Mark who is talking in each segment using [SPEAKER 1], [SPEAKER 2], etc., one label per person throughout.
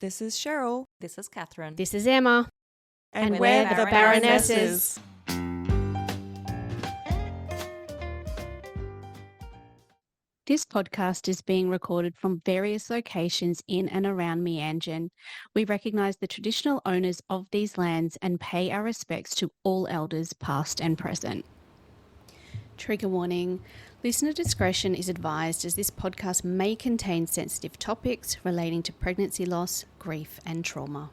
[SPEAKER 1] This is Cheryl.
[SPEAKER 2] This is Catherine.
[SPEAKER 3] This is Emma.
[SPEAKER 1] And
[SPEAKER 3] we're
[SPEAKER 1] the
[SPEAKER 3] Baronesses. This podcast is being recorded from various locations in and around Meanjin. We recognise the traditional owners of these lands and pay our respects to all elders past and present. Trigger warning. Listener discretion is advised as this podcast may contain sensitive topics relating to pregnancy loss, grief and trauma.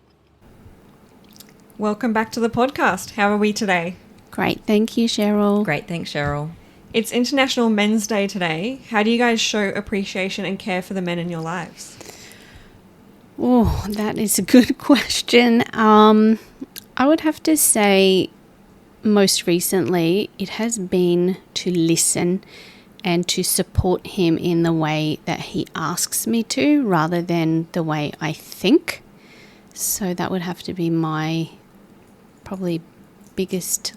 [SPEAKER 1] Welcome back to the podcast. How are we today?
[SPEAKER 3] Great, thank you, Cheryl.
[SPEAKER 2] Great, thanks, Cheryl.
[SPEAKER 1] It's International Men's Day today. How do you guys show appreciation and care for the men in your lives?
[SPEAKER 3] Oh, that is a good question. I would have to say most recently it has been to listen and to support him in the way that he asks me to rather than the way I think. So that would have to be my probably biggest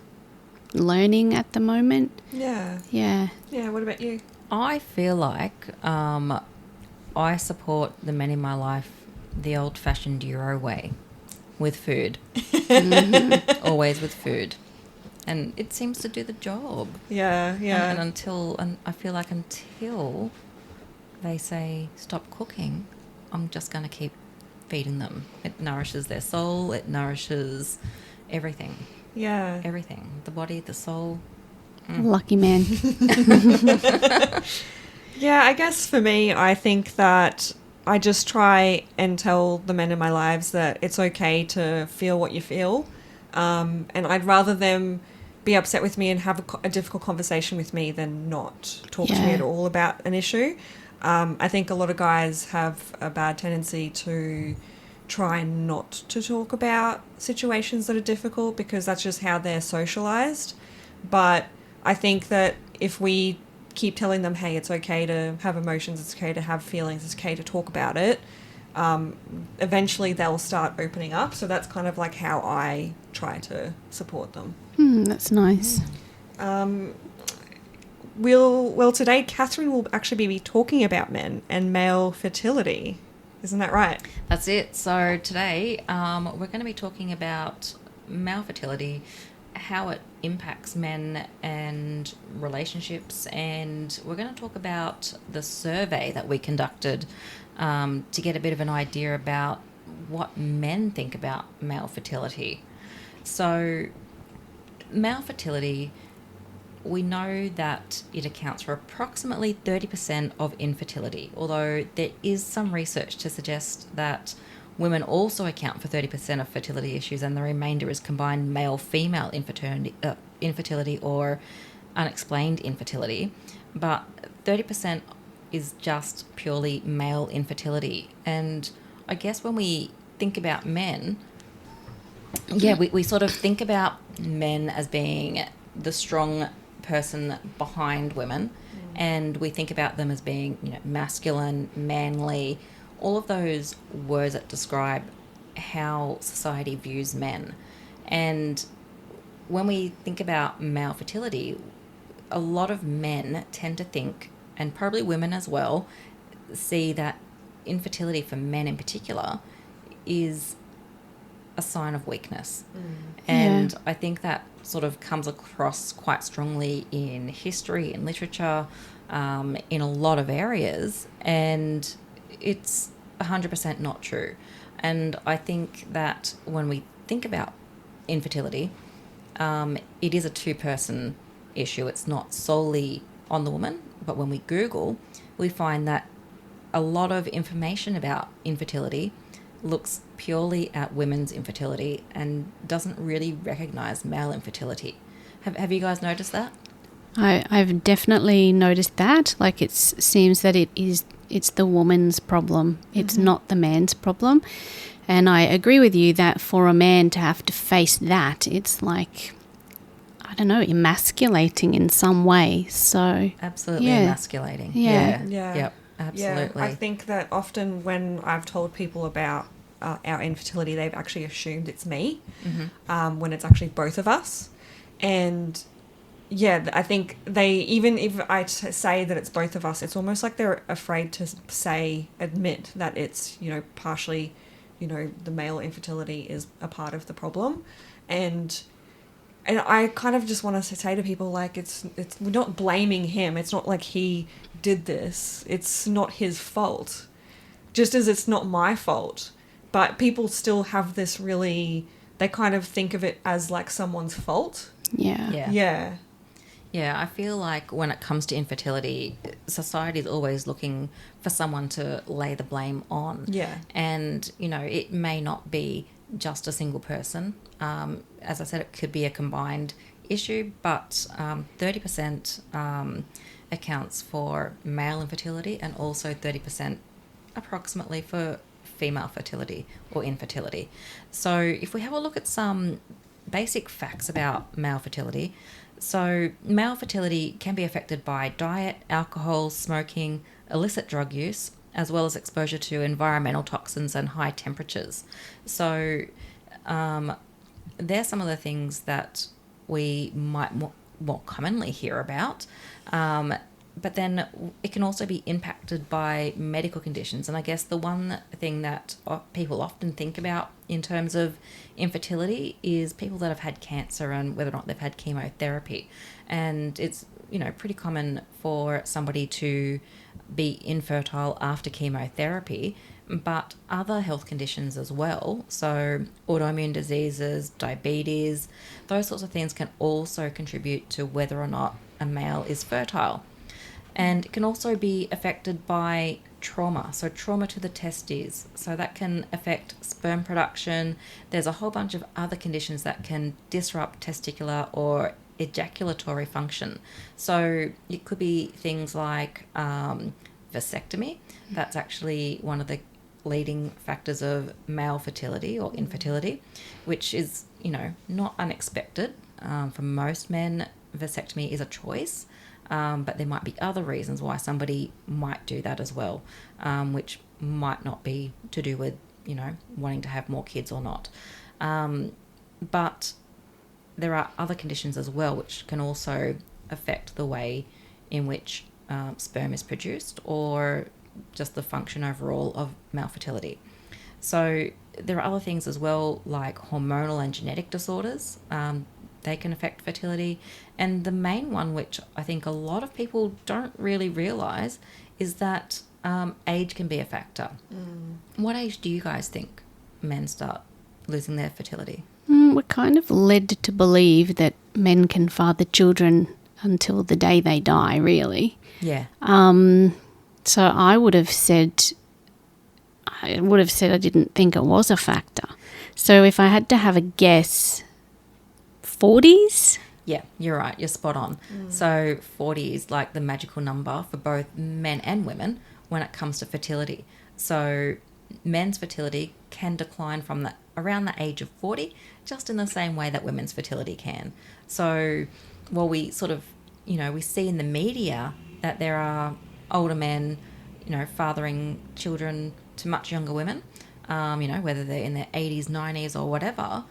[SPEAKER 3] learning at the moment.
[SPEAKER 1] Yeah.
[SPEAKER 3] Yeah.
[SPEAKER 1] Yeah, what about you?
[SPEAKER 2] I feel like I support the men in my life the old-fashioned Euro way, with food. Always with food. And it seems to do the job.
[SPEAKER 1] Yeah.
[SPEAKER 2] And I feel like until they say stop cooking, I'm just going to keep feeding them. It nourishes their soul. It nourishes everything.
[SPEAKER 1] Yeah.
[SPEAKER 2] Everything. The body, the soul.
[SPEAKER 3] Lucky man.
[SPEAKER 1] Yeah, I guess for me, I think that I just try and tell the men in my lives that it's okay to feel what you feel. And I'd rather them be upset with me and have a difficult conversation with me than not talk to me at all about an issue. I think a lot of guys have a bad tendency to try not to talk about situations that are difficult because that's just how they're socialized. But I think that if we keep telling them, hey, it's okay to have emotions, it's okay to have feelings, it's okay to talk about it, eventually they'll start opening up. So that's kind of like how I try to support them.
[SPEAKER 3] That's nice.
[SPEAKER 1] Today Catherine will actually be talking about men and male fertility. Isn't that right?
[SPEAKER 2] That's it. So today we're going to be talking about male fertility, how it impacts men and relationships, and we're going to talk about the survey that we conducted to get a bit of an idea about what men think about male fertility. So male fertility, we know that it accounts for approximately 30% of infertility, although there is some research to suggest that women also account for 30% of fertility issues and the remainder is combined male-female infertility or unexplained infertility. But 30% is just purely male infertility. And I guess when we think about men, we sort of think about men as being the strong person behind women, and we think about them as being, masculine, manly, all of those words that describe how society views men. And when we think about male fertility, a lot of men tend to think, and probably women as well, see that infertility for men in particular is a sign of weakness. And I think that sort of comes across quite strongly in history, in literature, in a lot of areas, and it's 100% not true. And I think that when we think about infertility, it is a two-person issue. It's not solely on the woman, but when we Google, we find that a lot of information about infertility looks purely at women's infertility and doesn't really recognise male infertility. Have you guys noticed that?
[SPEAKER 3] I've definitely noticed that. Like it seems that it's the woman's problem. It's not the man's problem. And I agree with you that for a man to have to face that, it's like, I don't know, emasculating in some way. So
[SPEAKER 2] absolutely emasculating.
[SPEAKER 3] Yeah.
[SPEAKER 2] Yep. Absolutely.
[SPEAKER 1] Yeah, I think that often when I've told people about our infertility, they've actually assumed it's me, when it's actually both of us. And yeah, I think even if I say that it's both of us, it's almost like they're afraid to admit that it's, partially the male infertility is a part of the problem. And I kind of just want to say to people, like, it's we're not blaming him. It's not like he did this. It's not his fault. Just as it's not my fault. But people still have this really, they kind of think of it as like someone's fault.
[SPEAKER 3] Yeah.
[SPEAKER 1] Yeah.
[SPEAKER 2] Yeah, I feel like when it comes to infertility, society is always looking for someone to lay the blame on.
[SPEAKER 1] Yeah.
[SPEAKER 2] And, it may not be just a single person. As I said, it could be a combined issue, but 30% accounts for male infertility and also 30% approximately for female fertility or infertility. So if we have a look at some basic facts about male fertility, so male fertility can be affected by diet, alcohol, smoking, illicit drug use, as well as exposure to environmental toxins and high temperatures. So they're some of the things that we might more commonly hear about. But then it can also be impacted by medical conditions. And I guess the one thing that people often think about in terms of infertility is people that have had cancer and whether or not they've had chemotherapy. And it's, pretty common for somebody to be infertile after chemotherapy, but other health conditions as well. So autoimmune diseases, diabetes, those sorts of things can also contribute to whether or not a male is fertile. And it can also be affected by trauma, so trauma to the testes. So that can affect sperm production. There's a whole bunch of other conditions that can disrupt testicular or ejaculatory function. So it could be things like vasectomy. That's actually one of the leading factors of male fertility or infertility, which is, not unexpected. For most men, vasectomy is a choice. But there might be other reasons why somebody might do that as well, which might not be to do with, wanting to have more kids or not. But there are other conditions as well which can also affect the way in which sperm is produced or just the function overall of male fertility. So there are other things as well, like hormonal and genetic disorders. They can affect fertility. And the main one, which I think a lot of people don't really realise, is that age can be a factor. What age do you guys think men start losing their fertility?
[SPEAKER 3] We're kind of led to believe that men can father children until the day they die, really.
[SPEAKER 2] Yeah.
[SPEAKER 3] So I would have said I didn't think it was a factor. So if I had to have a guess, 40s?
[SPEAKER 2] Yeah, you're right. You're spot on. So 40 is like the magical number for both men and women when it comes to fertility. So men's fertility can decline from around the age of 40, just in the same way that women's fertility can. So while we sort of, we see in the media that there are older men, fathering children to much younger women, whether they're in their 80s, 90s or whatever,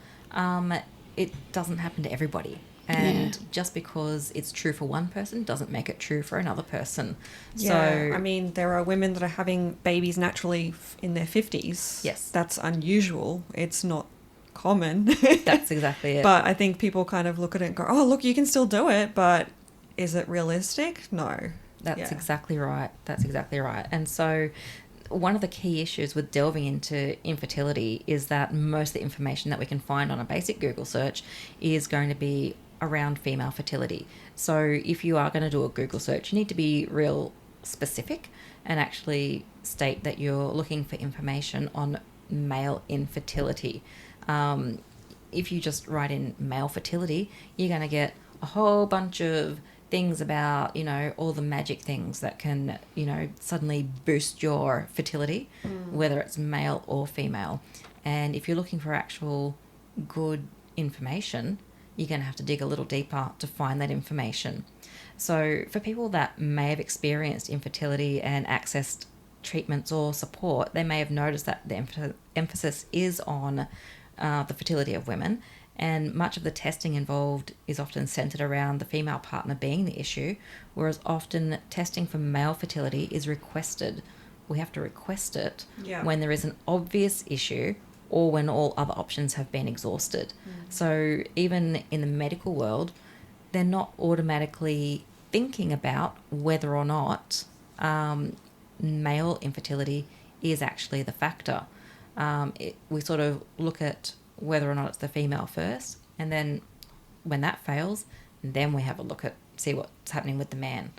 [SPEAKER 2] it doesn't happen to everybody. And just because it's true for one person doesn't make it true for another person.
[SPEAKER 1] Yeah, I mean, there are women that are having babies naturally in their 50s.
[SPEAKER 2] Yes.
[SPEAKER 1] That's unusual. It's not common.
[SPEAKER 2] That's exactly it.
[SPEAKER 1] But I think people kind of look at it and go, oh, look, you can still do it, but is it realistic? No.
[SPEAKER 2] That's exactly right. That's exactly right. And so one of the key issues with delving into infertility is that most of the information that we can find on a basic Google search is going to be around female fertility. So if you are going to do a Google search, you need to be real specific and actually state that you're looking for information on male infertility. If you just write in male fertility, you're going to get a whole bunch of things about, all the magic things that can, suddenly boost your fertility, whether it's male or female. And if you're looking for actual good information, you're going to have to dig a little deeper to find that information. So for people that may have experienced infertility and accessed treatments or support, they may have noticed that the emphasis is on the fertility of women, and much of the testing involved is often centered around the female partner being the issue, whereas often testing for male fertility is requested we have to request it
[SPEAKER 1] Yeah.
[SPEAKER 2] when there is an obvious issue or when all other options have been exhausted. So even in the medical world, they're not automatically thinking about whether or not male infertility is actually the factor. We sort of look at whether or not it's the female first, and then when that fails, then we have a look at see what's happening with the man.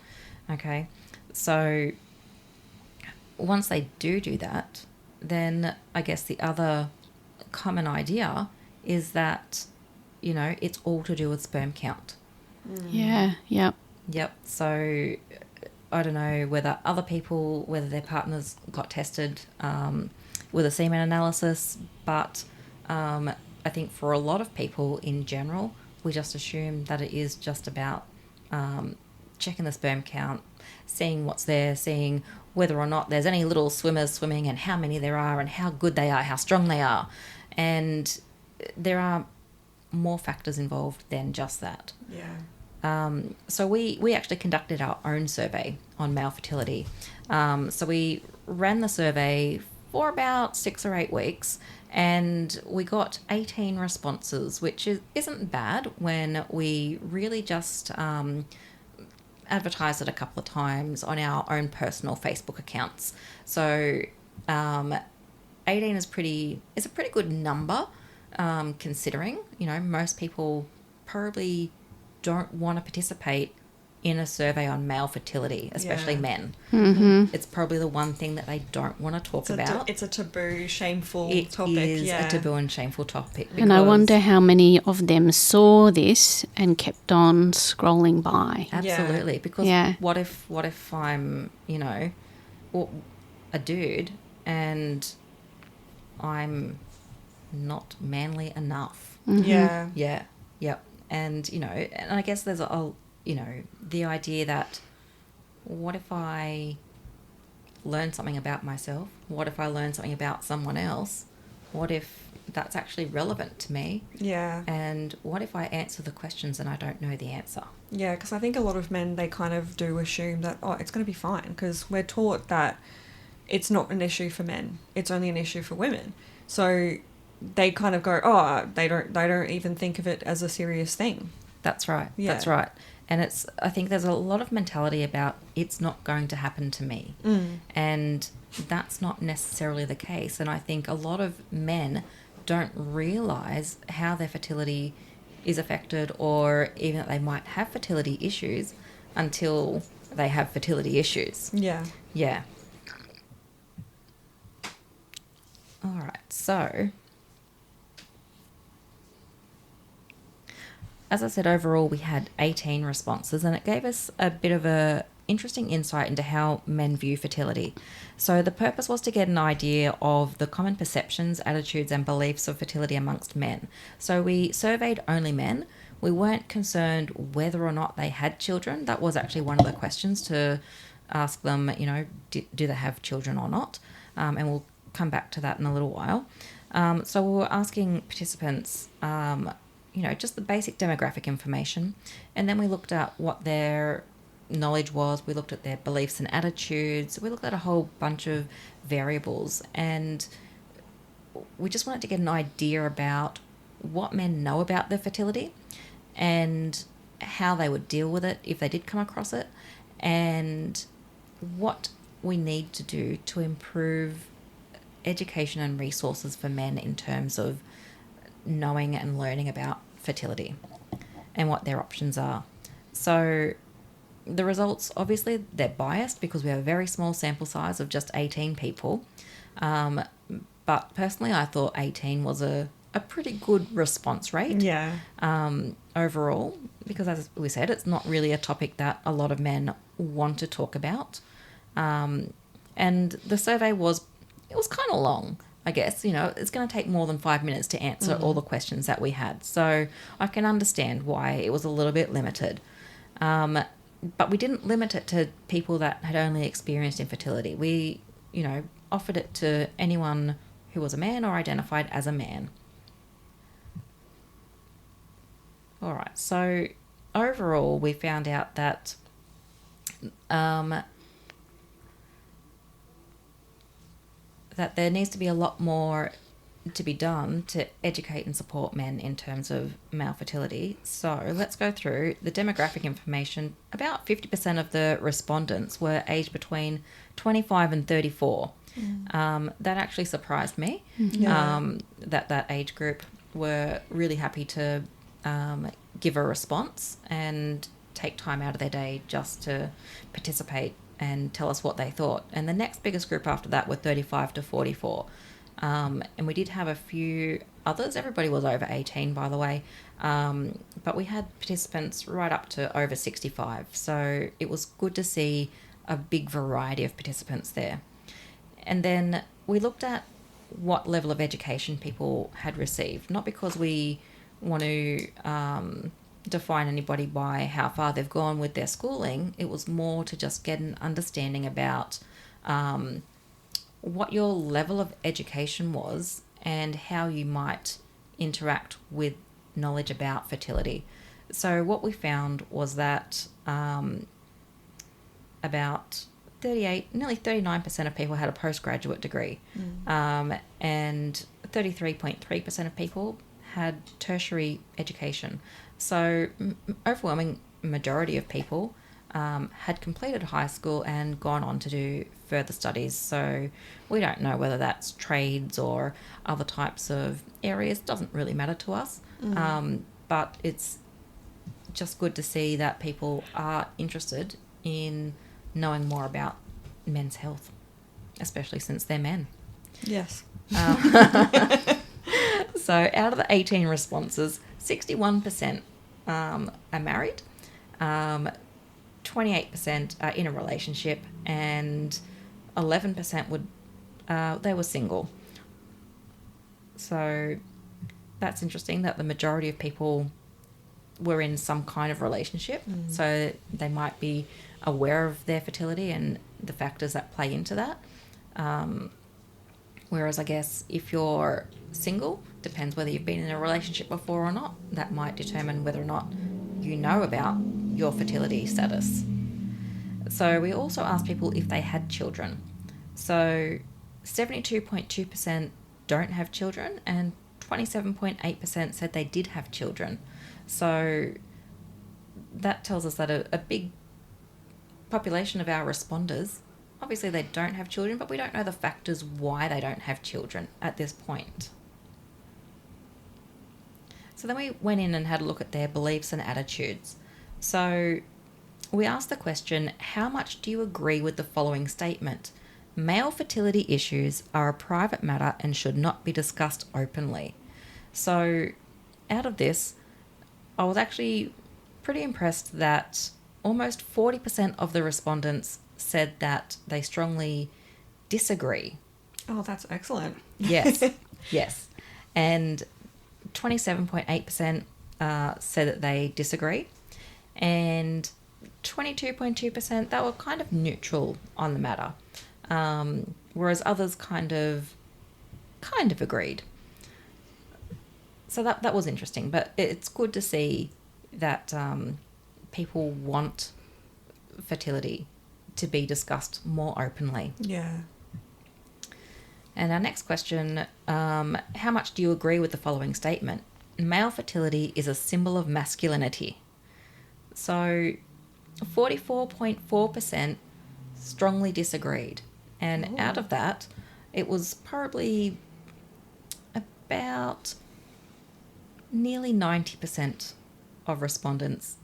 [SPEAKER 2] Okay, so once they do that, then I guess the other common idea is that, you know, it's all to do with sperm count.
[SPEAKER 3] Yeah, yep.
[SPEAKER 2] Yep. So I don't know whether other people, whether their partners got tested with a semen analysis, but I think for a lot of people in general, we just assume that it is just about checking the sperm count, seeing what's there, seeing whether or not there's any little swimmers swimming and how many there are and how good they are, how strong they are. And there are more factors involved than just that.
[SPEAKER 1] Yeah.
[SPEAKER 2] So we actually conducted our own survey on male fertility. So we ran the survey for about 6 or 8 weeks, and we got 18 responses, which isn't bad when we really just advertised it a couple of times on our own personal Facebook accounts. So 18 is a pretty good number, considering, you know, most people probably don't want to participate in a survey on male fertility, especially
[SPEAKER 1] Yeah.
[SPEAKER 2] men.
[SPEAKER 3] Mm-hmm.
[SPEAKER 2] It's probably the one thing that they don't want to talk about.
[SPEAKER 1] It's a taboo, shameful
[SPEAKER 2] It
[SPEAKER 1] topic.
[SPEAKER 2] is
[SPEAKER 1] Yeah.
[SPEAKER 2] a taboo and shameful topic.
[SPEAKER 3] And I
[SPEAKER 2] because-
[SPEAKER 3] wonder how many of them saw this and kept on scrolling by.
[SPEAKER 2] Absolutely, because
[SPEAKER 3] Yeah.
[SPEAKER 2] what if I'm, you know, a dude and I'm not manly enough?
[SPEAKER 1] Yeah.
[SPEAKER 2] Yeah, yep. And, you know, and I guess there's you know, the idea that what if I learn something about myself? What if I learn something about someone else? What if that's actually relevant to me?
[SPEAKER 1] Yeah.
[SPEAKER 2] And what if I answer the questions and I don't know the answer?
[SPEAKER 1] Yeah, because I think a lot of men, they kind of do assume that, oh, it's going to be fine, because we're taught that it's not an issue for men, it's only an issue for women. So they kind of go, oh, they don't even think of it as a serious thing.
[SPEAKER 2] That's right.
[SPEAKER 1] Yeah.
[SPEAKER 2] That's right. And I think there's a lot of mentality about it's not going to happen to me. And that's not necessarily the case. And I think a lot of men don't realise how their fertility is affected, or even that they might have fertility issues until they have fertility issues.
[SPEAKER 1] Yeah.
[SPEAKER 2] Yeah. All right. So, as I said, overall we had 18 responses, and it gave us a bit of a interesting insight into how men view fertility. So the purpose was to get an idea of the common perceptions, attitudes and beliefs of fertility amongst men. So we surveyed only men. We weren't concerned whether or not they had children. That was actually one of the questions, to ask them, you know, do they have children or not? And we'll come back to that in a little while. So we were asking participants, you know, just the basic demographic information. And then we looked at what their knowledge was. We looked at their beliefs and attitudes. We looked at a whole bunch of variables. And we just wanted to get an idea about what men know about their fertility and how they would deal with it if they did come across it, and what we need to do to improve education and resources for men in terms of knowing and learning about fertility and what their options are. So the results, obviously, they're biased because we have a very small sample size of just 18 people. But personally, I thought 18 was a pretty good response rate.
[SPEAKER 1] Yeah.
[SPEAKER 2] Overall, because as we said, it's not really a topic that a lot of men want to talk about. And the survey was kind of long, I guess. You know, it's going to take more than 5 minutes to answer all the questions that we had. So I can understand why it was a little bit limited. But we didn't limit it to people that had only experienced infertility. We, you know, offered it to anyone who was a man or identified as a man. All right, so overall, we found out that that there needs to be a lot more to be done to educate and support men in terms of male fertility. So let's go through the demographic information. About 50% of the respondents were aged between 25 and 34. That actually surprised me. That age group were really happy to give a response and take time out of their day just to participate and tell us what they thought. And the next biggest group after that were 35 to 44. And we did have a few others. Everybody was over 18, by the way. But we had participants right up to over 65. So it was good to see a big variety of participants there. And then we looked at what level of education people had received, not because we want to define anybody by how far they've gone with their schooling. It was more to just get an understanding about what your level of education was and how you might interact with knowledge about fertility. So what we found was that about 38, nearly 39% of people had a postgraduate degree, and 33.3% of people had tertiary education. So overwhelming majority of people had completed high school and gone on to do further studies. So we don't know whether that's trades or other types of areas. Doesn't really matter to us. But it's just good to see that people are interested in knowing more about men's health, especially since they're men.
[SPEAKER 1] Yes.
[SPEAKER 2] So out of the 18 responses, 61% are married, 28% are in a relationship, and 11% they were single. So that's interesting that the majority of people were in some kind of relationship. So they might be aware of their fertility and the factors that play into that. Whereas I guess if you're single, depends whether you've been in a relationship before or not. That might determine whether or not you know about your fertility status. So we also asked people if they had children. So 72.2% don't have children and 27.8% said they did have children. So that tells us that a big population of our responders, obviously they don't have children, but we don't know the factors why they don't have children at this point. So then we went in and had a look at their beliefs and attitudes. So we asked the question, how much do you agree with the following statement? Male fertility issues are a private matter and should not be discussed openly. So out of this, I was actually pretty impressed that almost 40% of the respondents said that they strongly disagree.
[SPEAKER 1] Oh, that's excellent.
[SPEAKER 2] Yes, yes. And 27.8% said that they disagree. And 22.2% that were kind of neutral on the matter. Whereas others kind of agreed. So that was interesting. But it's good to see that people want fertility to be discussed more openly.
[SPEAKER 1] Yeah.
[SPEAKER 2] And our next question, how much do you agree with the following statement? Male fertility is a symbol of masculinity. So 44.4% strongly disagreed. And out of that, it was probably about nearly 90% of respondents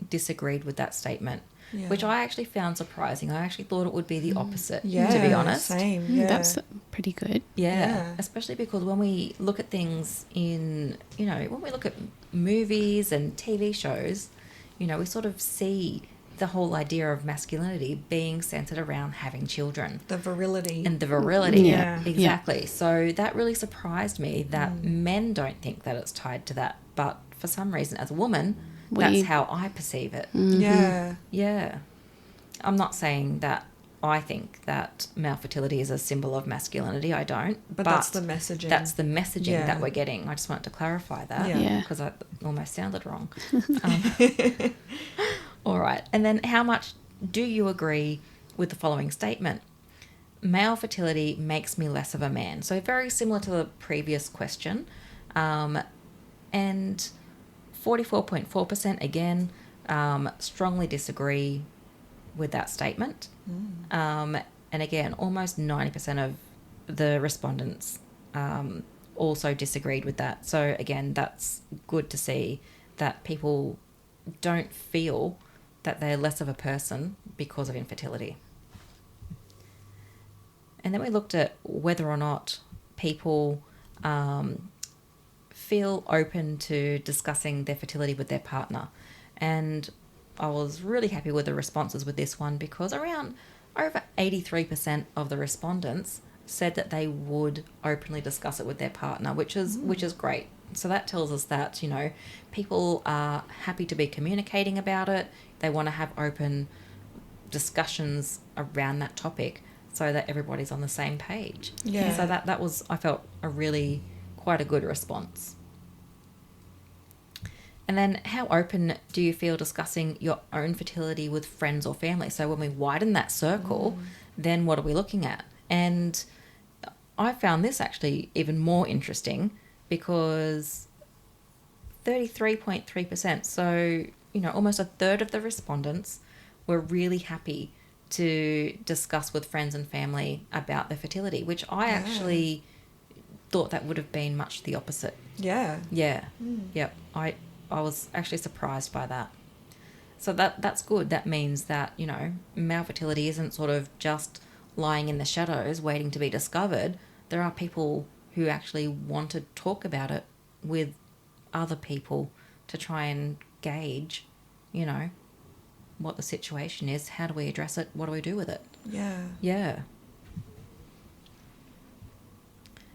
[SPEAKER 2] disagreed with that statement, which I actually found surprising. I actually thought it would be the opposite, to be honest.
[SPEAKER 1] Same. Yeah.
[SPEAKER 3] That's pretty good.
[SPEAKER 2] Yeah, especially because when we look at things when we look at movies and TV shows, we sort of see the whole idea of masculinity being centered around having children.
[SPEAKER 1] The virility.
[SPEAKER 2] And the virility.
[SPEAKER 1] Yeah.
[SPEAKER 2] Exactly. Yeah. So that really surprised me that men don't think that it's tied to that. But for some reason, as a woman, that's how I perceive it.
[SPEAKER 3] Mm-hmm.
[SPEAKER 1] Yeah.
[SPEAKER 2] Yeah. I'm not saying that I think that male fertility is a symbol of masculinity. I don't.
[SPEAKER 1] But that's the messaging.
[SPEAKER 2] That's the messaging that we're getting. I just wanted to clarify that because I almost sounded wrong. All right. And then how much do you agree with the following statement? male fertility makes me less of a man. So very similar to the previous question. And 44.4% again strongly disagree with that statement. And again, almost 90% of the respondents also disagreed with that. So again, that's good to see that people don't feel that they're less of a person because of infertility. And then we looked at whether or not people feel open to discussing their fertility with their partner. And I was really happy with the responses with this one, because around over 83% of the respondents said that they would openly discuss it with their partner, which is great. So that tells us that, you know, people are happy to be communicating about it. They want to have open discussions around that topic so that everybody's on the same page.
[SPEAKER 1] Yeah.
[SPEAKER 2] So that was, I felt, quite a good response. And then, how open do you feel discussing your own fertility with friends or family? So when we widen that circle, then what are we looking at? And I found this actually even more interesting, because 33.3%, so, you know, almost a third of the respondents were really happy to discuss with friends and family about their fertility, which I actually thought that would have been much the opposite.
[SPEAKER 1] Yeah.
[SPEAKER 2] Yeah. Yep. I was actually surprised by that. So that's good. That means that, you know, male fertility isn't sort of just lying in the shadows waiting to be discovered. There are people who actually want to talk about it with other people to try and gauge, you know, what the situation is. How do we address it? What do we do with it?
[SPEAKER 1] Yeah.
[SPEAKER 2] Yeah.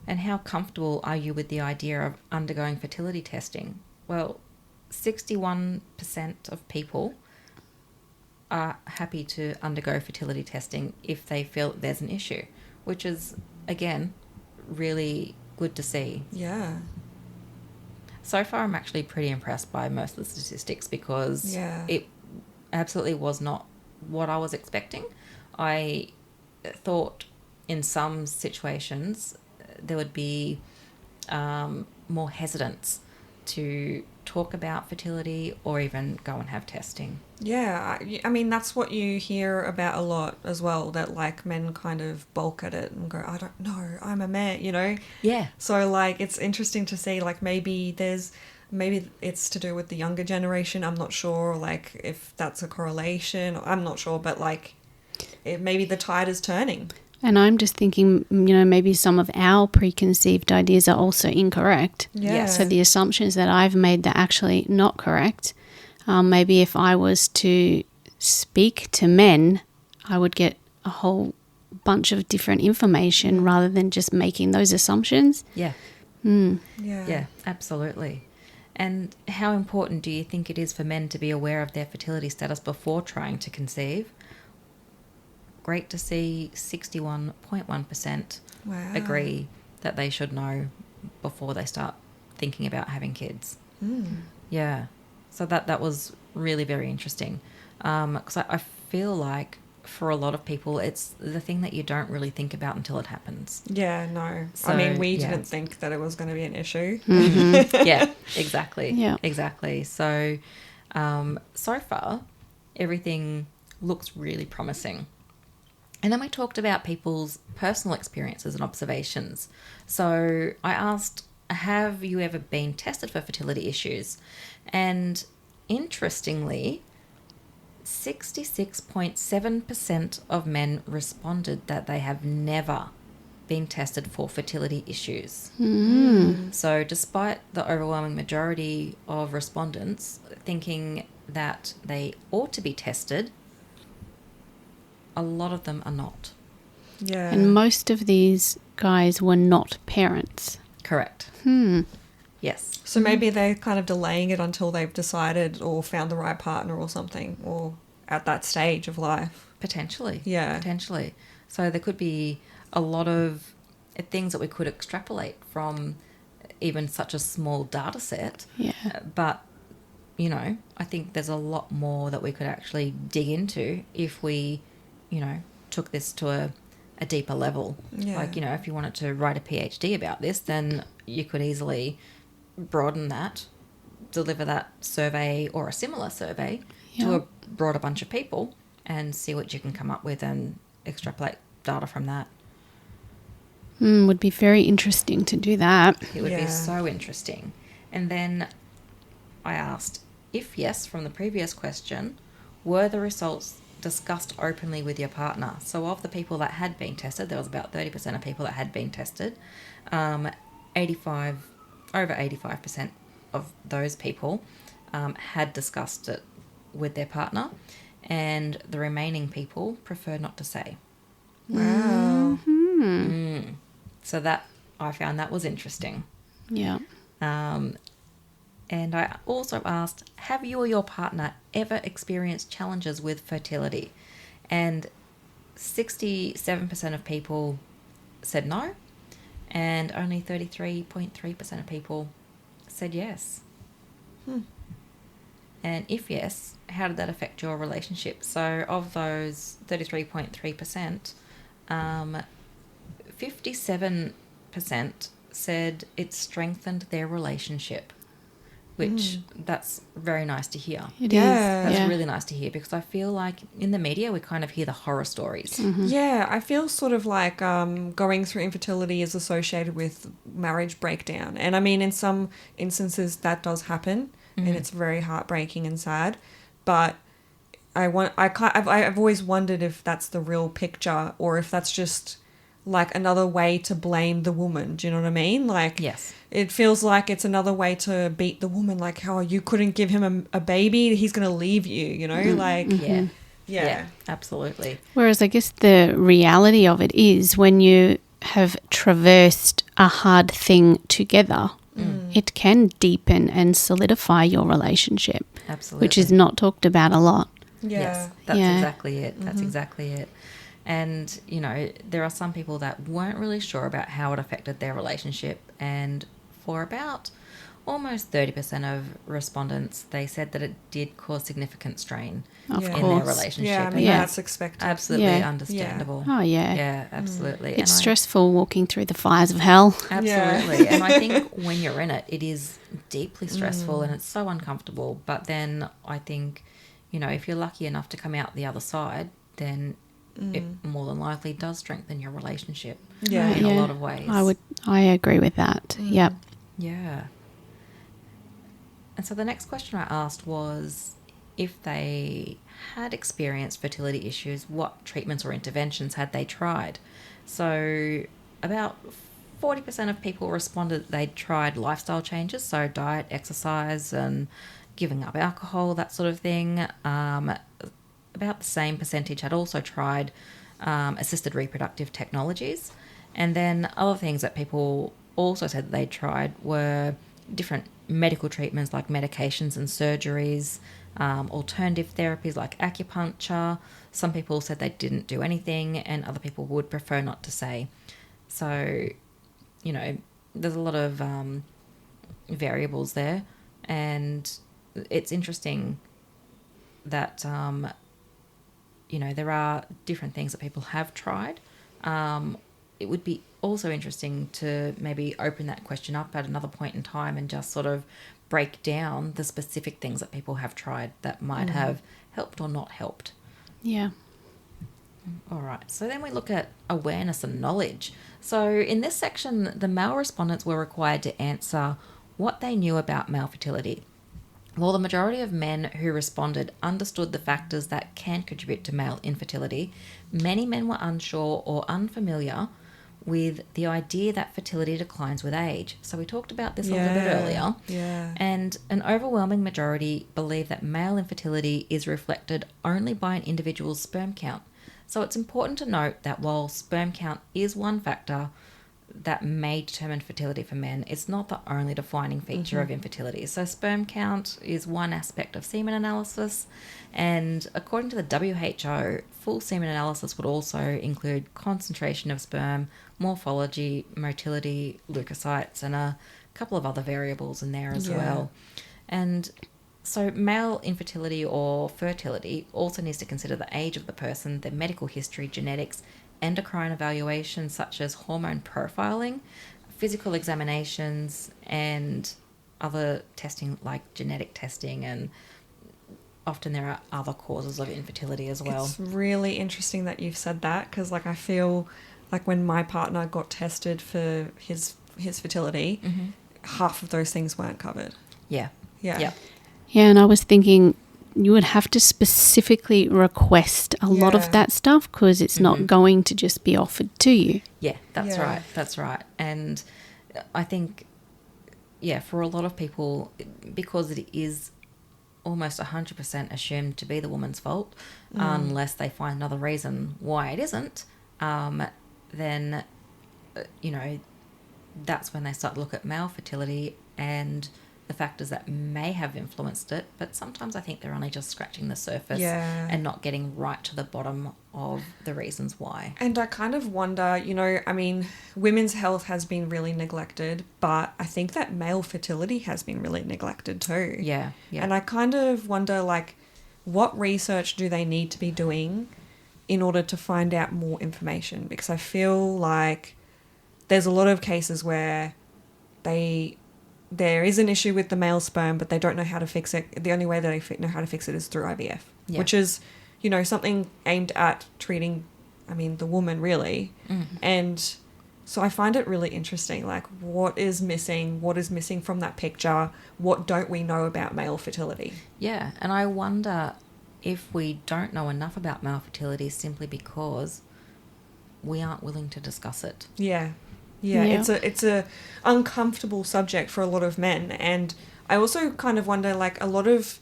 [SPEAKER 2] And how comfortable are you with the idea of undergoing fertility testing? Well, 61% of people are happy to undergo fertility testing if they feel there's an issue, which is, again, really good to see.
[SPEAKER 1] Yeah.
[SPEAKER 2] So far, I'm actually pretty impressed by most of the statistics, because it absolutely was not what I was expecting. I thought in some situations there would be more hesitance to talk about fertility or even go and have testing.
[SPEAKER 1] Yeah, I mean, that's what you hear about a lot as well, that like men kind of balk at it and go, I don't know, I'm a man, you know?
[SPEAKER 2] Yeah.
[SPEAKER 1] So like, it's interesting to see, like, maybe it's to do with the younger generation. I'm not sure, like, if that's a correlation. I'm not sure, but like, maybe the tide is turning.
[SPEAKER 3] And I'm just thinking, you know, maybe some of our preconceived ideas are also incorrect.
[SPEAKER 1] Yeah.
[SPEAKER 3] So the assumptions that I've made, they're actually not correct. Maybe if I was to speak to men, I would get a whole bunch of different information rather than just making those assumptions.
[SPEAKER 2] Yeah. Yeah, absolutely. And how important do you think it is for men to be aware of their fertility status before trying to conceive? Great to see 61.1% agree that they should know before they start thinking about having kids. Yeah. So that was really very interesting, because I feel like for a lot of people it's the thing that you don't really think about until it happens.
[SPEAKER 1] Yeah, no.
[SPEAKER 2] So,
[SPEAKER 1] I mean, we didn't think that it was going to be an issue.
[SPEAKER 2] Yeah, exactly.
[SPEAKER 3] Yeah.
[SPEAKER 2] Exactly. So, so far, everything looks really promising. And then we talked about people's personal experiences and observations. So I asked, have you ever been tested for fertility issues? And interestingly, 66.7% of men responded that they have never been tested for fertility issues. So despite the overwhelming majority of respondents thinking that they ought to be tested, a lot of them are not.
[SPEAKER 1] Yeah.
[SPEAKER 3] And most of these guys were not parents.
[SPEAKER 2] Correct. Yes.
[SPEAKER 1] So maybe they're kind of delaying it until they've decided or found the right partner or something, or at that stage of life.
[SPEAKER 2] Potentially.
[SPEAKER 1] Yeah.
[SPEAKER 2] Potentially. So there could be a lot of things that we could extrapolate from even such a small data set.
[SPEAKER 3] Yeah.
[SPEAKER 2] But, you know, I think there's a lot more that we could actually dig into if we, you know, took this to a deeper level.
[SPEAKER 1] Yeah.
[SPEAKER 2] Like, if you wanted to write a PhD about this, then you could easily broaden that, deliver that survey or a similar survey to
[SPEAKER 3] Yeah.
[SPEAKER 2] a broader bunch of people and see what you can come up with and extrapolate data from that.
[SPEAKER 3] Would be very interesting to do that.
[SPEAKER 2] It would be
[SPEAKER 1] Yeah.
[SPEAKER 2] so interesting. And then I asked, if yes, from the previous question, were the results discussed openly with your partner? So of the people that had been tested, there was about 30% of people that had been tested. Over 85% of those people had discussed it with their partner, and the remaining people preferred not to say.
[SPEAKER 1] Wow.
[SPEAKER 2] So that, I found that was interesting.
[SPEAKER 3] Yeah.
[SPEAKER 2] And I also asked, have you or your partner ever experienced challenges with fertility? And 67% of people said no, and only 33.3% of people said yes. And if yes, how did that affect your relationship? So of those 33.3%, 57% said it strengthened their relationship, which that's very nice to hear.
[SPEAKER 3] It is.
[SPEAKER 1] Yeah.
[SPEAKER 2] That's
[SPEAKER 3] Yeah.
[SPEAKER 2] really nice to hear, because I feel like in the media we kind of hear the horror stories.
[SPEAKER 1] Yeah, I feel sort of like going through infertility is associated with marriage breakdown. And I mean, in some instances that does happen, and it's very heartbreaking and sad. But I've always wondered if that's the real picture, or if that's just like another way to blame the woman. Do you know what I mean? Like,
[SPEAKER 2] Yes.
[SPEAKER 1] it feels like it's another way to beat the woman. Like, how you couldn't give him a baby, he's going to leave you, you know? Like,
[SPEAKER 2] Yeah.
[SPEAKER 1] yeah.
[SPEAKER 2] Absolutely.
[SPEAKER 3] Whereas I guess the reality of it is when you have traversed a hard thing together, it can deepen and solidify your relationship,
[SPEAKER 2] Absolutely.
[SPEAKER 3] which is not talked about a lot.
[SPEAKER 1] Yeah.
[SPEAKER 2] Yes, that's
[SPEAKER 3] Yeah.
[SPEAKER 2] exactly it. That's exactly it. And, there are some people that weren't really sure about how it affected their relationship. And for about almost 30% of respondents, they said that it did cause significant strain
[SPEAKER 3] Of
[SPEAKER 1] Yeah.
[SPEAKER 2] in
[SPEAKER 3] course.
[SPEAKER 2] their relationship.
[SPEAKER 1] Yeah, I mean,
[SPEAKER 3] Yeah.
[SPEAKER 1] that's expected.
[SPEAKER 2] Absolutely
[SPEAKER 3] Yeah.
[SPEAKER 2] understandable.
[SPEAKER 3] Oh, yeah.
[SPEAKER 2] Yeah, absolutely.
[SPEAKER 3] It's
[SPEAKER 2] And
[SPEAKER 3] stressful walking through the fires of hell.
[SPEAKER 2] Absolutely. And I think when you're in it, it is deeply stressful and it's so uncomfortable. But then I think, if you're lucky enough to come out the other side, then it more than likely does strengthen your relationship
[SPEAKER 1] Yeah.
[SPEAKER 2] in a lot of ways.
[SPEAKER 3] I agree with that. Yep.
[SPEAKER 2] Yeah. And so the next question I asked was, if they had experienced fertility issues, what treatments or interventions had they tried? So about 40% of people responded they'd tried lifestyle changes, so diet, exercise, and giving up alcohol, that sort of thing. About the same percentage had also tried assisted reproductive technologies. And then other things that people also said that they tried were different medical treatments like medications and surgeries, alternative therapies like acupuncture. Some people said they didn't do anything, and other people would prefer not to say. So, there's a lot of variables there, and it's interesting that there are different things that people have tried. It would be also interesting to maybe open that question up at another point in time and just sort of break down the specific things that people have tried that might have helped or not helped.
[SPEAKER 3] Yeah.
[SPEAKER 2] All right, so then we look at awareness and knowledge. So in this section, the male respondents were required to answer what they knew about male fertility. While the majority of men who responded understood the factors that can contribute to male infertility, many men were unsure or unfamiliar with the idea that fertility declines with age. So we talked about this a little bit earlier.
[SPEAKER 1] Yeah.
[SPEAKER 2] And an overwhelming majority believe that male infertility is reflected only by an individual's sperm count. So it's important to note that while sperm count is one factor that may determine fertility for men, it's not the only defining feature of infertility. So sperm count is one aspect of semen analysis, and according to the WHO, full semen analysis would also include concentration of sperm, morphology, motility, leukocytes, and a couple of other variables in there as well. And so male infertility or fertility also needs to consider the age of the person, their medical history, genetics, endocrine evaluations such as hormone profiling, physical examinations, and other testing like genetic testing, and often there are other causes of infertility as well.
[SPEAKER 1] It's really interesting that you've said that, because like I feel like when my partner got tested for his fertility, half of those things weren't covered.
[SPEAKER 2] Yeah.
[SPEAKER 1] Yeah.
[SPEAKER 2] Yeah.
[SPEAKER 3] Yeah, and I was thinking you would have to specifically request a lot
[SPEAKER 1] Yeah.
[SPEAKER 3] of that stuff because it's not going to just be offered to you.
[SPEAKER 2] Yeah, that's
[SPEAKER 1] Yeah.
[SPEAKER 2] right. That's right. And I think, yeah, for a lot of people, because it is almost 100% assumed to be the woman's fault, unless they find another reason why it isn't, then, that's when they start to look at male fertility and the factors that may have influenced it. But sometimes I think they're only just scratching the surface
[SPEAKER 1] Yeah.
[SPEAKER 2] and not getting right to the bottom of the reasons why.
[SPEAKER 1] And I kind of wonder, I mean, women's health has been really neglected, but I think that male fertility has been really neglected too.
[SPEAKER 2] Yeah, yeah.
[SPEAKER 1] And I kind of wonder, like, what research do they need to be doing in order to find out more information? Because I feel like there's a lot of cases where there is an issue with the male sperm, but they don't know how to fix it. The only way that they know how to fix it is through IVF,
[SPEAKER 2] Yeah.
[SPEAKER 1] which is, something aimed at treating, the woman really. And so I find it really interesting, like, what is missing? What is missing from that picture? What don't we know about male fertility?
[SPEAKER 2] Yeah, and I wonder if we don't know enough about male fertility simply because we aren't willing to discuss it.
[SPEAKER 1] Yeah. Yeah,
[SPEAKER 3] Yeah.
[SPEAKER 1] it's a uncomfortable subject for a lot of men. And I also kind of wonder, like, a lot of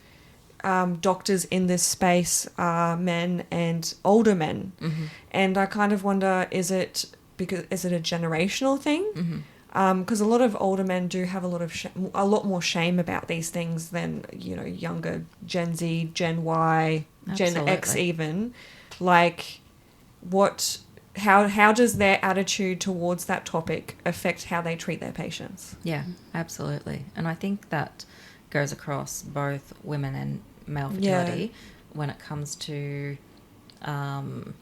[SPEAKER 1] doctors in this space are men and older men. And I kind of wonder, is it a generational thing? Because a lot of older men do have a lot more shame about these things than, younger Gen Z, Gen Y, Gen X
[SPEAKER 2] Absolutely.
[SPEAKER 1] even. Like, how does their attitude towards that topic affect how they treat their patients?
[SPEAKER 2] Yeah, absolutely. And I think that goes across both women and male fertility when it comes to the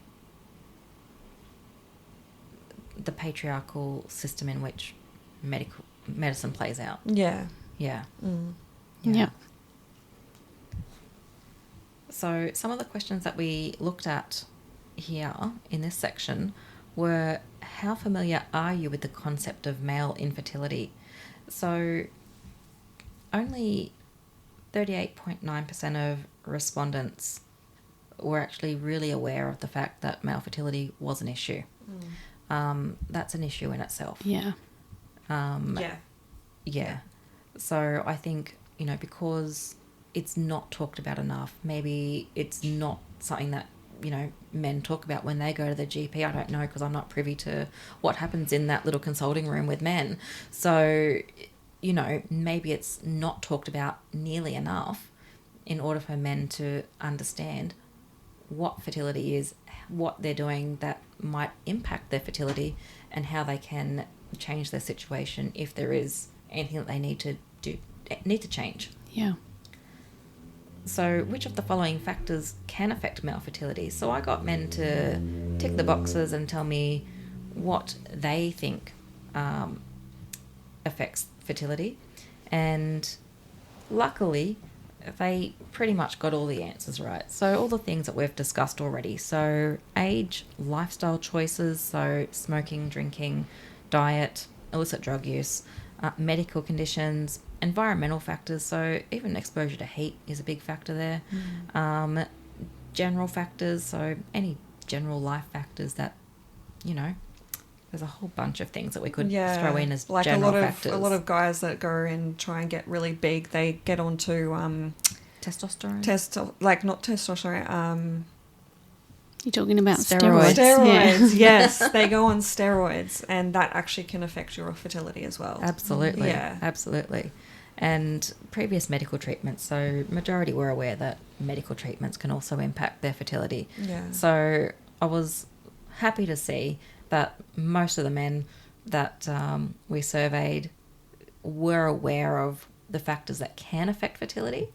[SPEAKER 2] patriarchal system in which medicine plays out.
[SPEAKER 1] Yeah.
[SPEAKER 2] Yeah.
[SPEAKER 3] Yeah.
[SPEAKER 2] So some of the questions that we looked at here in this section were, how familiar are you with the concept of male infertility? So only 38.9% of respondents were actually really aware of the fact that male fertility was an issue. That's an issue in itself.
[SPEAKER 3] Yeah.
[SPEAKER 2] Yeah. So I think, because it's not talked about enough, maybe it's not something that, men talk about when they go to the GP. I don't know, because I'm not privy to what happens in that little consulting room with men. So, maybe it's not talked about nearly enough in order for men to understand what fertility is, what they're doing that might impact their fertility, and how they can change their situation if there is anything that they need to change.
[SPEAKER 3] Yeah.
[SPEAKER 2] So, which of the following factors can affect male fertility? So I got men to tick the boxes and tell me what they think affects fertility. And luckily, they pretty much got all the answers right. So all the things that we've discussed already. So age, lifestyle choices, so smoking, drinking, diet, illicit drug use, medical conditions, environmental factors, so even exposure to heat is a big factor there. General factors, so any general life factors that, there's a whole bunch of things that we could throw in as
[SPEAKER 1] like
[SPEAKER 2] general factors.
[SPEAKER 1] A lot of guys that go and try and get really big, they get onto
[SPEAKER 2] testosterone.
[SPEAKER 1] Not testosterone.
[SPEAKER 3] You're talking about
[SPEAKER 2] Steroids.
[SPEAKER 3] steroids. Yeah.
[SPEAKER 1] Steroids, yes, they go on steroids, and that actually can affect your fertility as well.
[SPEAKER 2] Absolutely.
[SPEAKER 1] Yeah.
[SPEAKER 2] Absolutely. And previous medical treatments. So majority were aware that medical treatments can also impact their fertility.
[SPEAKER 1] Yeah.
[SPEAKER 2] So I was happy to see that most of the men that we surveyed were aware of the factors that can affect fertility.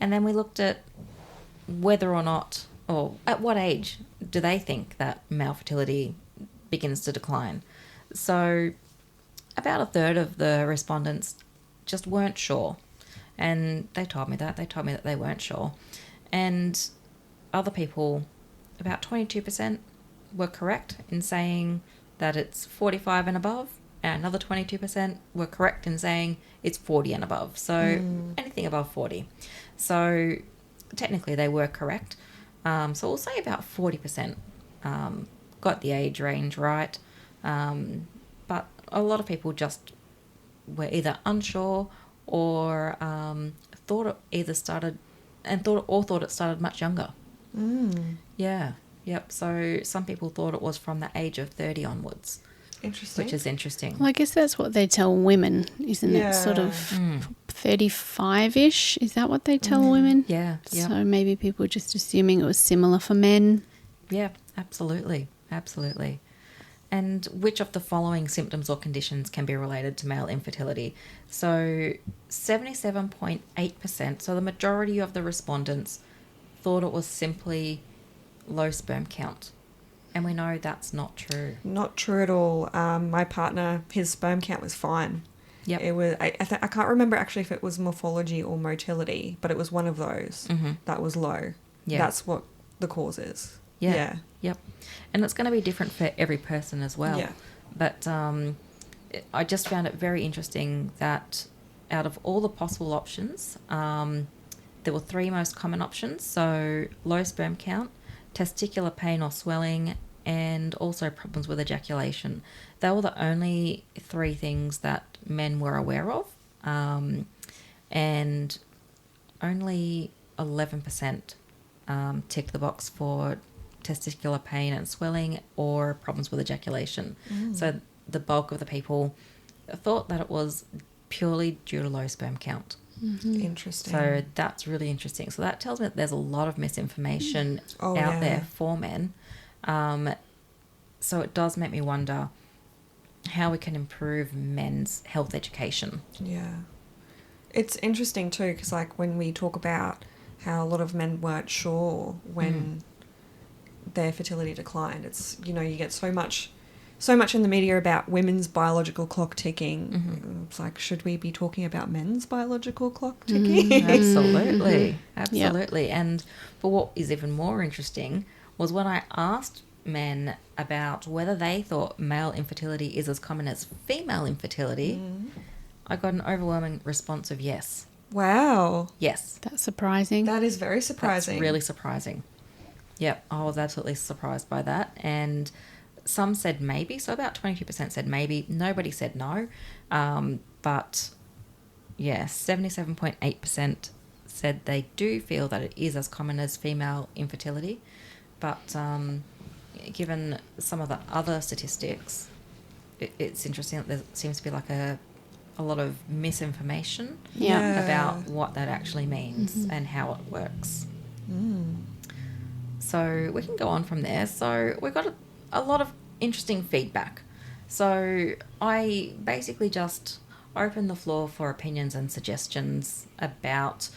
[SPEAKER 2] And then we looked at whether or not, or at what age do they think that male fertility begins to decline? So about a third of the respondents just weren't sure. And they told me that. They told me that they weren't sure. And other people, about 22%, were correct in saying that it's 45 and above. And another 22% were correct in saying it's 40 and above. So anything above 40. So technically they were correct. So we'll say about 40% got the age range right. But a lot of people just were either unsure or thought it either started thought it started much younger. Yeah. Yep. So some people thought it was from the age of 30 onwards.
[SPEAKER 1] Interesting.
[SPEAKER 2] Which is interesting.
[SPEAKER 3] Well, I guess that's what they tell women, isn't it? Sort of 35-ish. Is that what they tell women?
[SPEAKER 2] Yeah. Yep.
[SPEAKER 3] So maybe people were just assuming it was similar for men.
[SPEAKER 2] Yeah, absolutely. Absolutely. And which of the following symptoms or conditions can be related to male infertility? So 77.8%, so the majority of the respondents thought it was simply low sperm count. And we know that's not true.
[SPEAKER 1] Not true at all. My partner, his sperm count was fine.
[SPEAKER 2] Yep.
[SPEAKER 1] It was. I can't remember actually if it was morphology or motility, but it was one of those that was low.
[SPEAKER 2] Yeah.
[SPEAKER 1] That's what the cause is.
[SPEAKER 2] Yeah. Yep. And it's going to be different for every person as well.
[SPEAKER 1] Yeah.
[SPEAKER 2] But I just found it very interesting that out of all the possible options, there were 3 most common options. So low sperm count, testicular pain or swelling, and also problems with ejaculation. They were the only 3 things that men were aware of. And only 11% ticked the box for testicular pain and swelling or problems with ejaculation. So the bulk of the people thought that it was purely due to low sperm count.
[SPEAKER 1] Interesting.
[SPEAKER 2] So that's really interesting. So that tells me that there's a lot of misinformation out there for men. So it does make me wonder how we can improve men's health education.
[SPEAKER 1] Yeah. It's interesting too, because like when we talk about how a lot of men weren't sure when their fertility declined, it's, you know, you get so much in the media about women's biological clock ticking. It's like, should we be talking about men's biological clock ticking?
[SPEAKER 2] Absolutely. Absolutely. And but what is even more interesting was when I asked men about whether they thought male infertility is as common as female infertility, I got an overwhelming response of yes.
[SPEAKER 1] Wow.
[SPEAKER 2] Yes.
[SPEAKER 3] That's surprising.
[SPEAKER 1] That is very surprising.
[SPEAKER 2] That's really surprising. Yep, I was absolutely surprised by that. And some said maybe, so about 22% said maybe. Nobody said no. But, yeah, 77.8% said they do feel that it is as common as female infertility. But given some of the other statistics, it's interesting that there seems to be like a lot of misinformation about what that actually means and how it works. So we can go on from there. So we got a lot of interesting feedback. So I basically just opened the floor for opinions and suggestions about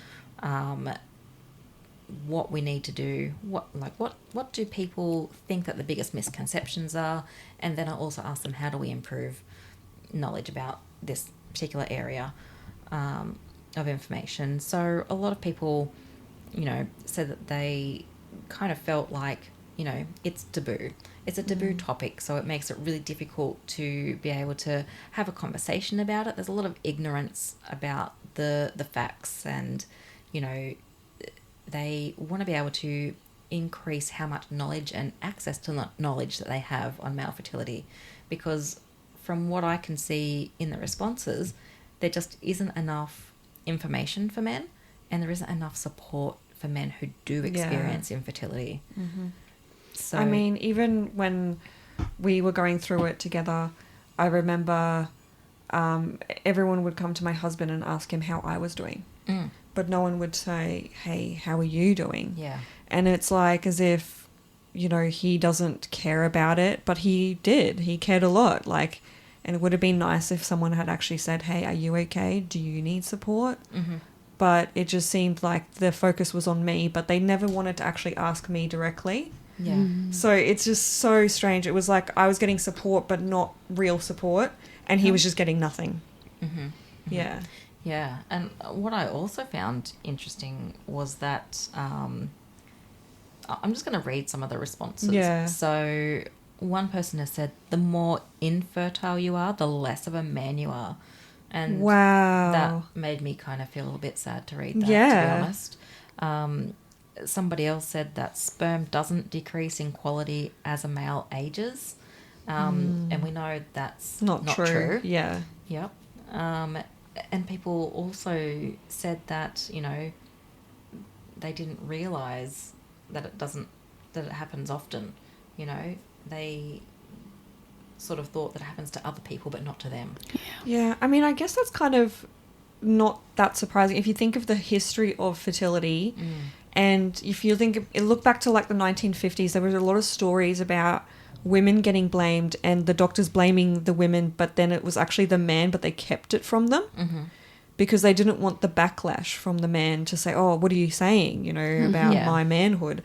[SPEAKER 2] what we need to do. What do people think that the biggest misconceptions are? And then I also asked them, how do we improve knowledge about this particular area of information? So a lot of people, you know, said that they kind of felt like, you know, it's taboo. It's a taboo topic, so it makes it really difficult to be able to have a conversation about it. There's a lot of ignorance about the facts, and, you know, they want to be able to increase how much knowledge and access to knowledge that they have on male fertility, because from what I can see in the responses, there just isn't enough information for men, and there isn't enough support for men who do experience infertility. So,
[SPEAKER 1] I mean, even when we were going through it together, I remember everyone would come to my husband and ask him how I was doing. But no one would say, hey, how are you doing?
[SPEAKER 2] Yeah.
[SPEAKER 1] And it's like as if, you know, he doesn't care about it, but he did. He cared a lot. Like, and it would have been nice if someone had actually said, hey, are you okay? Do you need support? But it just seemed like the focus was on me, but they never wanted to actually ask me directly.
[SPEAKER 2] Yeah.
[SPEAKER 1] So it's just so strange. It was like I was getting support, but not real support, and he was just getting nothing.
[SPEAKER 2] Mm-hmm.
[SPEAKER 1] Yeah.
[SPEAKER 2] Yeah, and what I also found interesting was that I'm just going to read some of the responses.
[SPEAKER 1] Yeah.
[SPEAKER 2] So one person has said, the more infertile you are, the less of a man you are. And
[SPEAKER 1] Wow.
[SPEAKER 2] that made me kind of feel a little bit sad to read that, to be
[SPEAKER 1] Yeah.
[SPEAKER 2] honest. Somebody else said that sperm doesn't decrease in quality as a male ages. And we know that's
[SPEAKER 1] Not true. Yeah.
[SPEAKER 2] Yep. And people also said that, you know, they didn't realise that that it happens often. You know, they sort of thought that it happens to other people but not to them.
[SPEAKER 1] Yeah. I mean, I guess that's kind of not that surprising if you think of the history of fertility. And if you look back to like the 1950s, there was a lot of stories about women getting blamed and the doctors blaming the women, but then it was actually the man, but they kept it from them because they didn't want the backlash from the man to say, oh, what are you saying, you know, about
[SPEAKER 2] Yeah.
[SPEAKER 1] my manhood.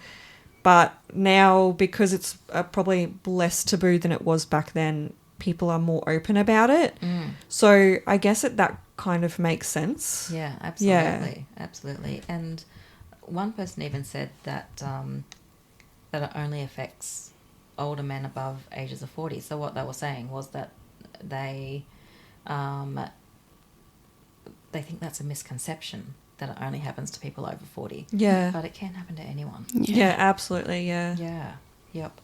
[SPEAKER 1] But now, because it's probably less taboo than it was back then, people are more open about it. So I guess that kind of makes sense.
[SPEAKER 2] Yeah, absolutely. Absolutely. And one person even said that that it only affects older men above ages of 40. So what they were saying was that they think that's a misconception, that it only happens to people over 40.
[SPEAKER 1] Yeah.
[SPEAKER 2] But it can happen to anyone.
[SPEAKER 1] Yeah, absolutely. Yeah.
[SPEAKER 2] Yeah. Yep.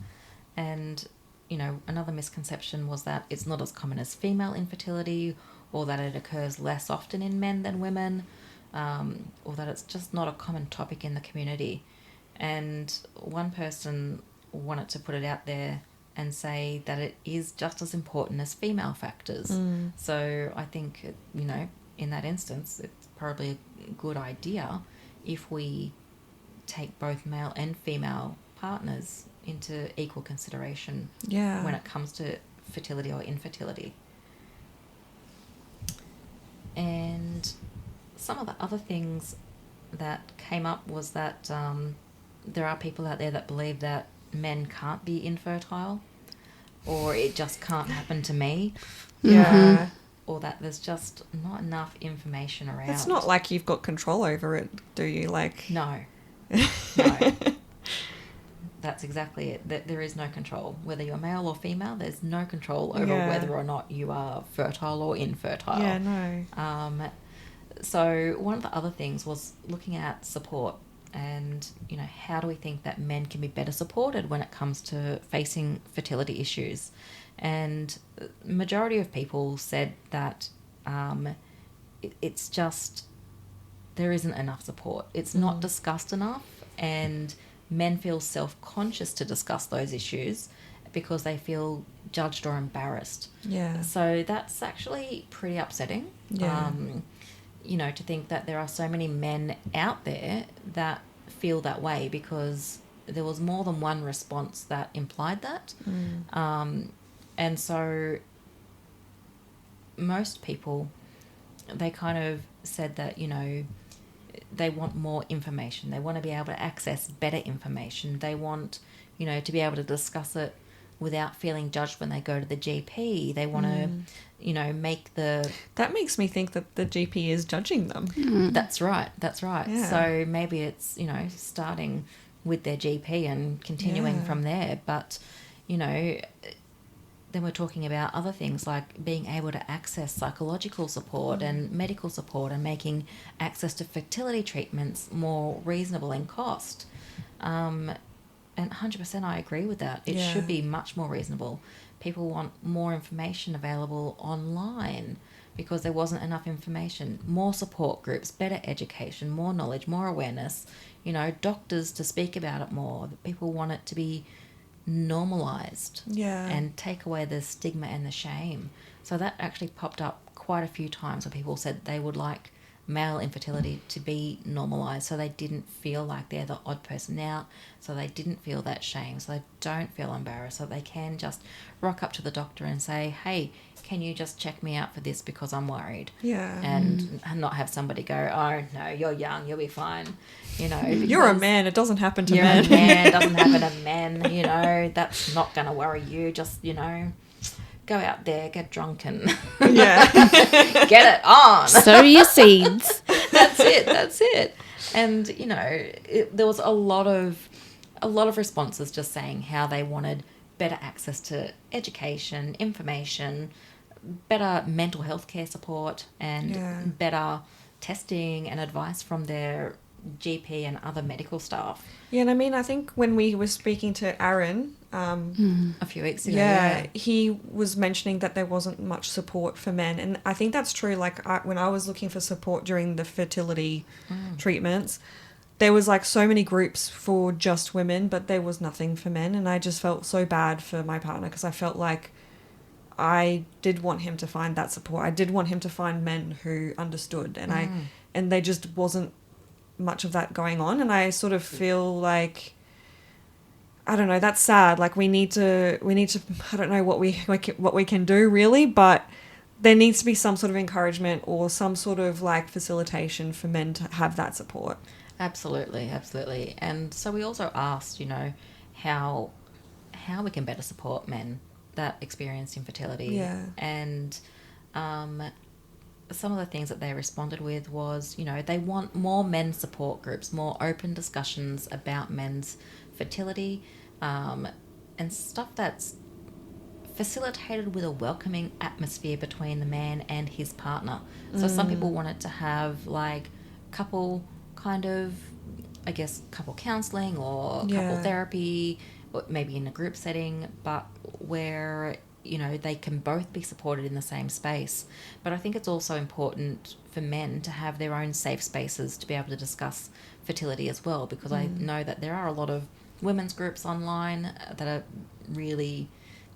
[SPEAKER 2] And, you know, another misconception was that it's not as common as female infertility, or that it occurs less often in men than women, or that it's just not a common topic in the community. And one person wanted to put it out there and say that it is just as important as female factors. So I think, you know, in that instance, it's probably a good idea if we take both male and female partners into equal consideration
[SPEAKER 1] Yeah.
[SPEAKER 2] when it comes to fertility or infertility. And some of the other things that came up was that there are people out there that believe that men can't be infertile, or it just can't happen to me,
[SPEAKER 1] Yeah.
[SPEAKER 2] or that there's just not enough information around.
[SPEAKER 1] It's not like you've got control over it, do you? Like,
[SPEAKER 2] No. No. That's exactly it. That there is no control. Whether you're male or female, there's no control over
[SPEAKER 1] Yeah.
[SPEAKER 2] whether or not you are fertile or infertile.
[SPEAKER 1] Yeah, no.
[SPEAKER 2] So one of the other things was looking at support and, you know, how do we think that men can be better supported when it comes to facing fertility issues? And the majority of people said that it's just there isn't enough support. It's not discussed enough, and men feel self-conscious to discuss those issues because they feel judged or embarrassed.
[SPEAKER 1] Yeah.
[SPEAKER 2] So that's actually pretty upsetting.
[SPEAKER 1] Yeah.
[SPEAKER 2] You know, to think that there are so many men out there that feel that way, because there was more than one response that implied that. And so most people, they kind of said that, you know, they want more information. They want to be able to access better information. They want, you know, to be able to discuss it without feeling judged when they go to the GP. They want to, you know, make the...
[SPEAKER 1] That makes me think that the GP is judging them.
[SPEAKER 2] That's right. That's right.
[SPEAKER 1] Yeah.
[SPEAKER 2] So maybe it's, you know, starting with their GP and continuing
[SPEAKER 1] Yeah.
[SPEAKER 2] from there. But, you know, then we're talking about other things like being able to access psychological support and medical support, and making access to fertility treatments more reasonable in cost. And 100% I agree with that. It
[SPEAKER 1] Yeah.
[SPEAKER 2] should be much more reasonable. People want more information available online because there wasn't enough information. More support groups, better education, more knowledge, more awareness. You know, doctors to speak about it more. People want it to be normalized
[SPEAKER 1] Yeah.
[SPEAKER 2] and take away the stigma and the shame. So that actually popped up quite a few times where people said they would like male infertility to be normalized, so they didn't feel like they're the odd person out, so they didn't feel that shame, so they don't feel embarrassed, so they can just rock up to the doctor and say, hey, can you just check me out for this because I'm worried?
[SPEAKER 1] Yeah.
[SPEAKER 2] And not have somebody go, oh no, you're young, you'll be fine, you know.
[SPEAKER 1] You're a man, it doesn't happen to
[SPEAKER 2] You're
[SPEAKER 1] men.
[SPEAKER 2] a man, it doesn't happen to men, you know, that's not going to worry you. Just, you know, go out there, get drunk and
[SPEAKER 1] Yeah.
[SPEAKER 2] get it on.
[SPEAKER 3] Sow your seeds.
[SPEAKER 2] That's it. And, you know, there was a lot of responses just saying how they wanted better access to education, information, better mental health care support, and better testing and advice from their GP and other medical staff.
[SPEAKER 1] Yeah, and I mean, I think when we were speaking to Aaron,
[SPEAKER 2] A few weeks ago.
[SPEAKER 1] yeah, he was mentioning that there wasn't much support for men. And I think that's true. Like, when I was looking for support during the fertility treatments, there was like so many groups for just women, but there was nothing for men. And I just felt so bad for my partner because I felt like I did want him to find that support. I did want him to find men who understood, and they just wasn't much of that going on. And I sort of feel like, I don't know, that's sad. Like we need to I don't know what we can do really, but there needs to be some sort of encouragement or some sort of like facilitation for men to have that support.
[SPEAKER 2] Absolutely. And so we also asked, you know, how we can better support men that experience infertility.
[SPEAKER 1] Yeah.
[SPEAKER 2] And some of the things that they responded with was, you know, they want more men's support groups, more open discussions about men's fertility, and stuff that's facilitated with a welcoming atmosphere between the man and his partner. So some people wanted to have like couple kind of, I guess, couple counselling or couple therapy, or maybe in a group setting, but where, you know, they can both be supported in the same space. But I think it's also important for men to have their own safe spaces to be able to discuss fertility as well, because I know that there are a lot of women's groups online that are really,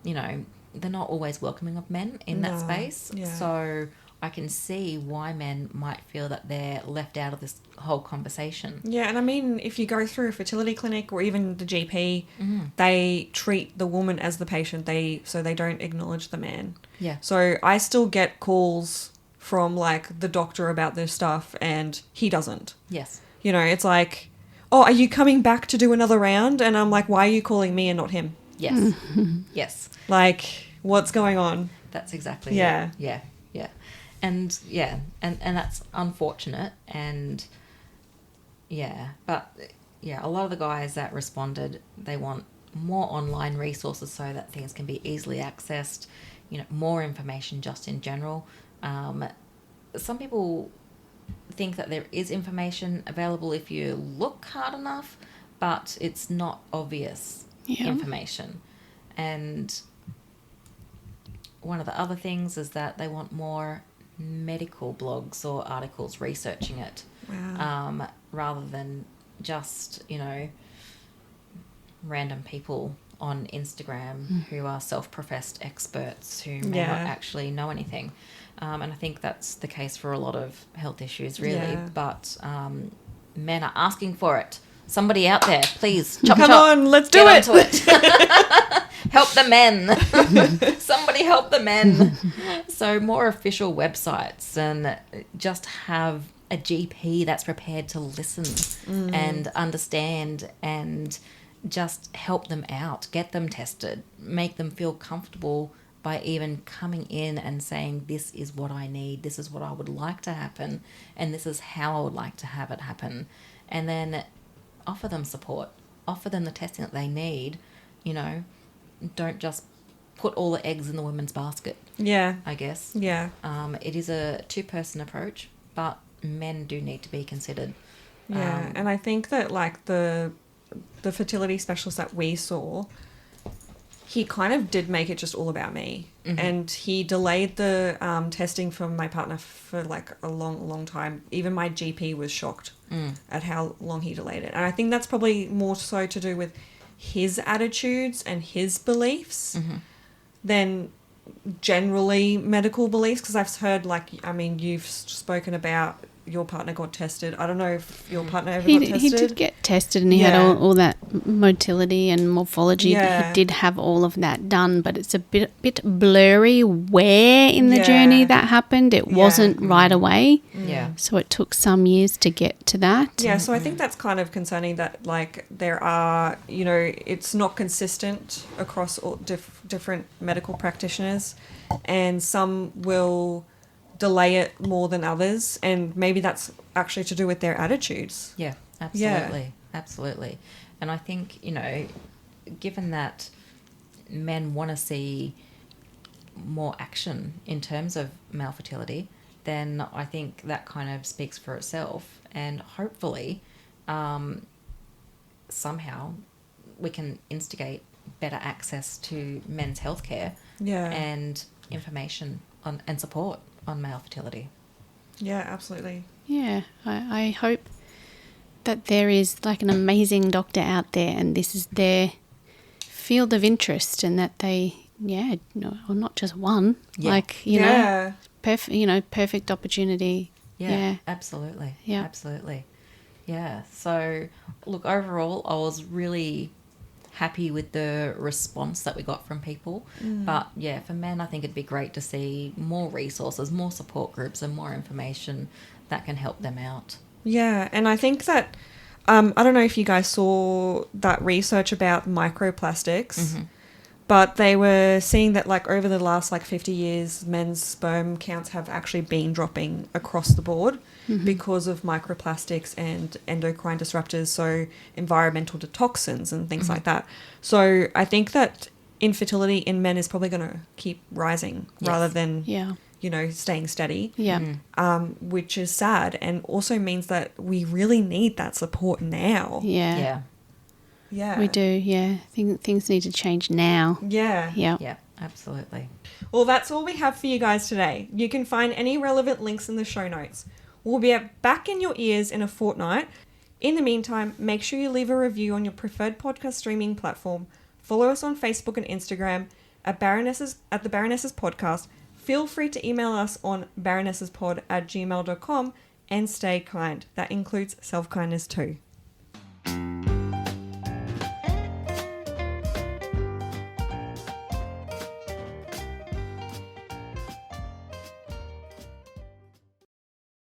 [SPEAKER 2] you know, they're not always welcoming of men in that space.
[SPEAKER 1] Yeah.
[SPEAKER 2] So I can see why men might feel that they're left out of this whole conversation.
[SPEAKER 1] Yeah, and I mean, if you go through a fertility clinic or even the GP, they treat the woman as the patient. So they don't acknowledge the man.
[SPEAKER 2] Yeah.
[SPEAKER 1] So I still get calls from like the doctor about this stuff, and he doesn't.
[SPEAKER 2] Yes.
[SPEAKER 1] You know, it's like, oh, are you coming back to do another round? And I'm like, why are you calling me and not him?
[SPEAKER 2] Yes. Yes.
[SPEAKER 1] Like, what's going on?
[SPEAKER 2] That's exactly
[SPEAKER 1] Yeah.
[SPEAKER 2] it. Yeah. And that's unfortunate, and but a lot of the guys that responded, they want more online resources so that things can be easily accessed, you know, more information just in general. Some people think that there is information available if you look hard enough, but it's not obvious information. And one of the other things is that they want more medical blogs or articles researching it, rather than just, you know, random people on Instagram who are self-professed experts who may not actually know anything. And I think that's the case for a lot of health issues, really.
[SPEAKER 1] Yeah.
[SPEAKER 2] But men are asking for it. Somebody out there, please, chop.
[SPEAKER 1] Come on, let's do
[SPEAKER 2] Get
[SPEAKER 1] it.
[SPEAKER 2] onto it. Help the men. Somebody help the men. So more official websites, and just have a GP that's prepared to listen and understand and just help them out, get them tested, make them feel comfortable by even coming in and saying, this is what I need, this is what I would like to happen, and this is how I would like to have it happen. And then offer them support, offer them the testing that they need, you know. Don't just put all the eggs in the women's basket, I guess.
[SPEAKER 1] Yeah.
[SPEAKER 2] It is a two-person approach, but men do need to be considered.
[SPEAKER 1] Yeah, and I think that like the fertility specialist that we saw, he kind of did make it just all about me. And he delayed the testing for my partner for like a long time. Even my GP was shocked at how long he delayed it. And I think that's probably more so to do with his attitudes and his beliefs than generally medical beliefs. Because I've heard, like, I mean, you've spoken about your partner got tested. I don't know if your partner ever got tested.
[SPEAKER 3] He did get tested, and he had all that motility and morphology.
[SPEAKER 1] Yeah.
[SPEAKER 3] He did have all of that done, but it's a bit blurry where in the journey that happened. It wasn't right away.
[SPEAKER 2] Yeah.
[SPEAKER 3] So it took some years to get to that.
[SPEAKER 1] Yeah, so I think that's kind of concerning that, like, there are, you know, it's not consistent across all different medical practitioners, and some will delay it more than others, and maybe that's actually to do with their attitudes.
[SPEAKER 2] Yeah, absolutely. Absolutely. And I think, you know, given that men want to see more action in terms of male fertility, then I think that kind of speaks for itself. And hopefully, somehow we can instigate better access to men's healthcare and information on and support on male fertility.
[SPEAKER 1] Yeah, absolutely.
[SPEAKER 3] Yeah, I hope that there is like an amazing doctor out there, and this is their field of interest, and that they, or not just one, like, you know, perfect opportunity.
[SPEAKER 2] Yeah, absolutely.
[SPEAKER 3] Yeah.
[SPEAKER 2] Absolutely. Yeah. So, look, overall, I was really happy with the response that we got from people. But yeah, for men, I think it'd be great to see more resources, more support groups, and more information that can help them out.
[SPEAKER 1] Yeah, and I think that, I don't know if you guys saw that research about microplastics, but they were seeing that, like, over the last, like, 50 years, men's sperm counts have actually been dropping across the board because of microplastics and endocrine disruptors, so environmental toxins and things like that. So I think that infertility in men is probably going to keep rising rather than, you know, staying steady. Which is sad, and also means that we really need that support now.
[SPEAKER 3] Yeah, we do. Things need to change now.
[SPEAKER 2] Yeah, absolutely.
[SPEAKER 1] Well, that's all we have for you guys today. You can find any relevant links in the show notes. We'll be back in your ears in a fortnight. In the meantime, make sure you leave a review on your preferred podcast streaming platform. Follow us on Facebook and Instagram at the Baronesses Podcast. Feel free to email us on baronessespod@gmail.com, and stay kind. That includes self-kindness too.